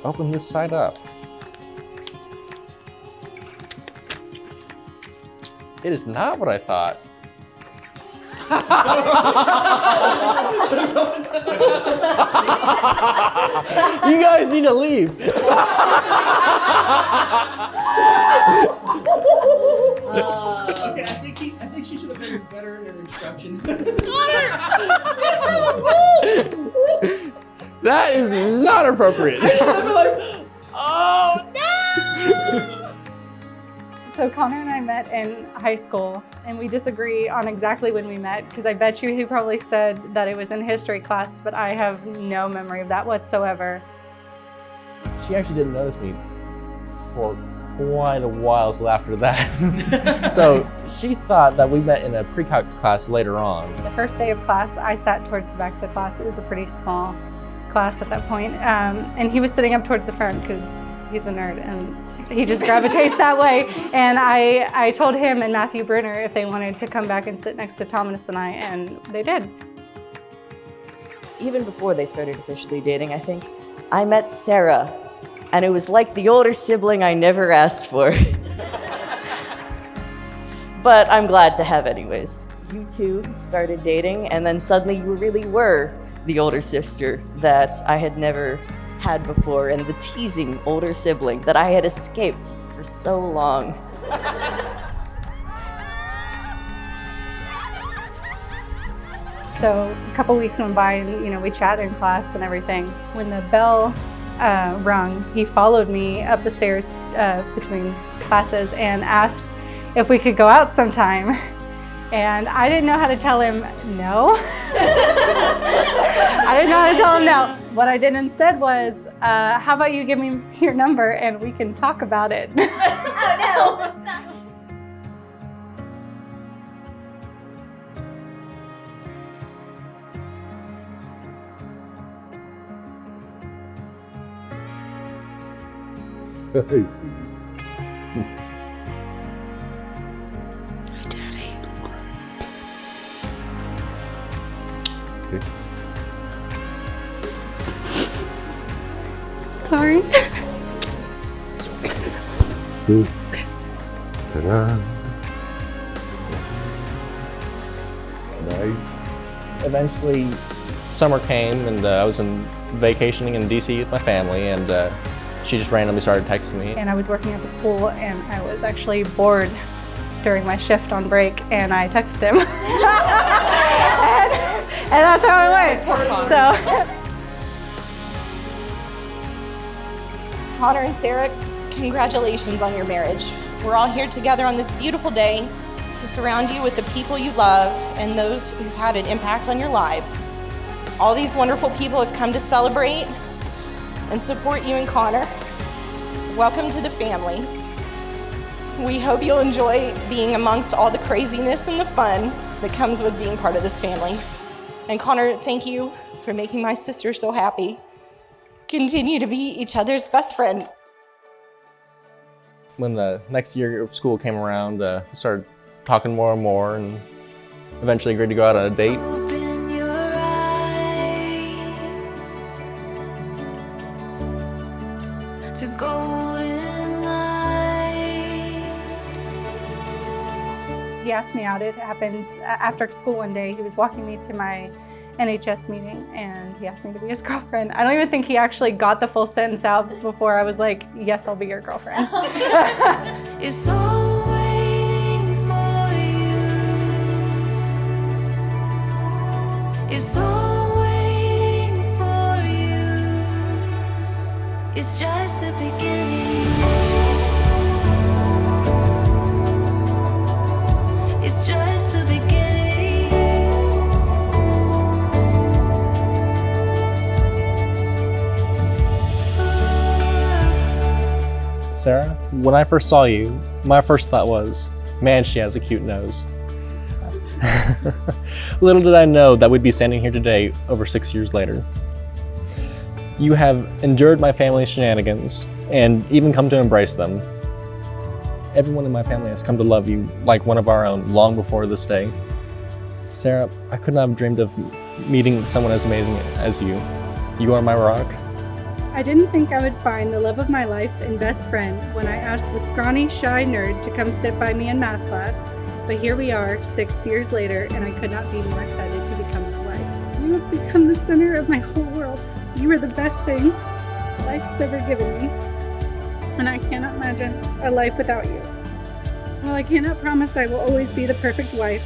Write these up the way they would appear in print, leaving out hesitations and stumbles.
open this side up. It is not what I thought. You guys need to leave. Okay, I think she should have been better in her instructions. That is not appropriate. Oh no! So Connor and I met in high school, and we disagree on exactly when we met, because I bet you he probably said that it was in history class, but I have no memory of that whatsoever. She actually didn't notice me for quite a while till after that. So she thought that we met in a pre-calc class later on. The first day of class, I sat towards the back of the class. It was a pretty small class at that point, and he was sitting up towards the front because he's a nerd and he just gravitates that way. And I told him and Matthew Brunner if they wanted to come back and sit next to Thomas and I, and they did. Even before they started officially dating, I think, I met Sarah, and it was like the older sibling I never asked for. But I'm glad to have anyways. You two started dating, and then suddenly you really were the older sister that I had never had before, and the teasing older sibling that I had escaped for so long. So a couple weeks went by, and we chatted in class and everything. When the bell rung, he followed me up the stairs between classes and asked if we could go out sometime. And I didn't know how to tell him no. I didn't know how to tell him no. What I did instead was, how about you give me your number and we can talk about it. Oh no! I see. Sorry. Ta-da. Nice. Eventually, summer came and I was vacationing in DC with my family, and she just randomly started texting me. And I was working at the pool, and I was actually bored during my shift on break, and I texted him. and that's how it went. So. Connor and Sarah, congratulations on your marriage. We're all here together on this beautiful day to surround you with the people you love and those who've had an impact on your lives. All these wonderful people have come to celebrate and support you and Connor. Welcome to the family. We hope you'll enjoy being amongst all the craziness and the fun that comes with being part of this family. And Connor, thank you for making my sister so happy. Continue to be each other's best friend. When the next year of school came around, we started talking more and more, and eventually agreed to go out on a date. Open your eyes to golden light. He asked me out. It happened after school one day. He was walking me to my NHS meeting, and he asked me to be his girlfriend. I don't even think he actually got the full sentence out before I was like, yes, I'll be your girlfriend. It's all waiting for you. It's all waiting for you. It's just the beginning. It's just the beginning. Sarah, when I first saw you, my first thought was, man, she has a cute nose. Little did I know that we'd be standing here today over 6 years later. You have endured my family's shenanigans and even come to embrace them. Everyone in my family has come to love you like one of our own long before this day. Sarah, I could not have dreamed of meeting someone as amazing as you. You are my rock. I didn't think I would find the love of my life and best friend when I asked the scrawny, shy nerd to come sit by me in math class, but here we are 6 years later, and I could not be more excited to become my wife. You have become the center of my whole world. You are the best thing life has ever given me, and I cannot imagine a life without you. While I cannot promise I will always be the perfect wife,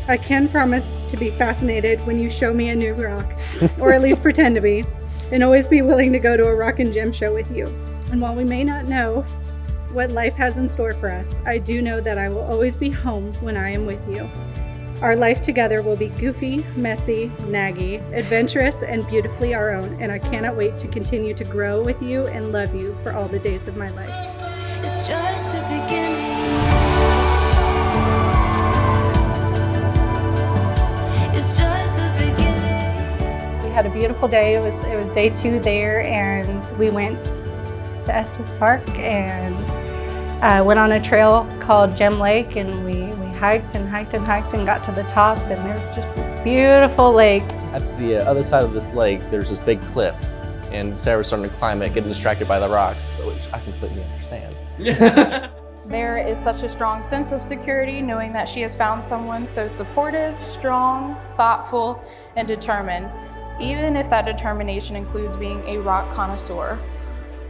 I can promise to be fascinated when you show me a new rock, or at least pretend to be, and always be willing to go to a rock and gem show with you. And while we may not know what life has in store for us, I do know that I will always be home when I am with you. Our life together will be goofy, messy, naggy, adventurous, and beautifully our own, and I cannot wait to continue to grow with you and love you for all the days of my life. It's just the beginning. It's just the beginning. We had a beautiful day. It was day 2 there, and we went to Estes Park and went on a trail called Gem Lake, and we hiked and hiked and hiked and got to the top, and there was just this beautiful lake. At the other side of this lake, there's this big cliff, and Sarah was starting to climb it, getting distracted by the rocks, which I completely understand. There is such a strong sense of security knowing that she has found someone so supportive, strong, thoughtful, and determined, even if that determination includes being a rock connoisseur.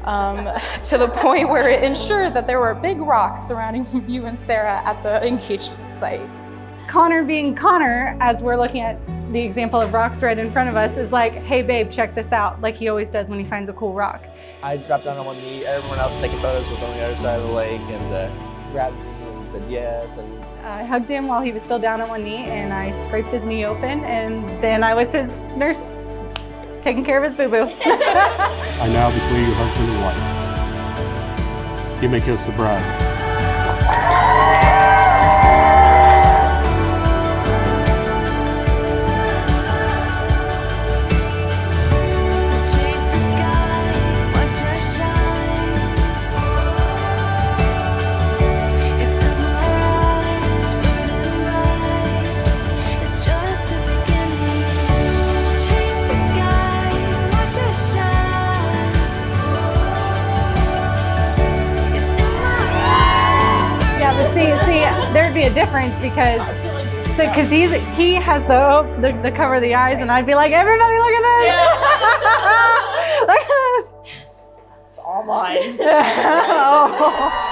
To the point where it ensured that there were big rocks surrounding you and Sarah at the engagement site. Connor being Connor, as we're looking at the example of rocks right in front of us, is like, hey babe, check this out, like he always does when he finds a cool rock. I dropped down on one knee, everyone else taking photos was on the other side of the lake, and grabbed me and said yes. And I hugged him while he was still down on one knee, and I scraped his knee open, and then I was his nurse, taking care of his boo-boo. I now declare you husband and wife. You may kiss the bride. Chase the sky, watch her shine. It's in my eyes, burning bright. It's just the beginning. Chase the sky, watch her shine. It's in my eyes, burning Yeah, but see, there'd be a difference because he has the cover of the eyes, and I'd be like, everybody look at this! Look at this! It's all mine. Oh.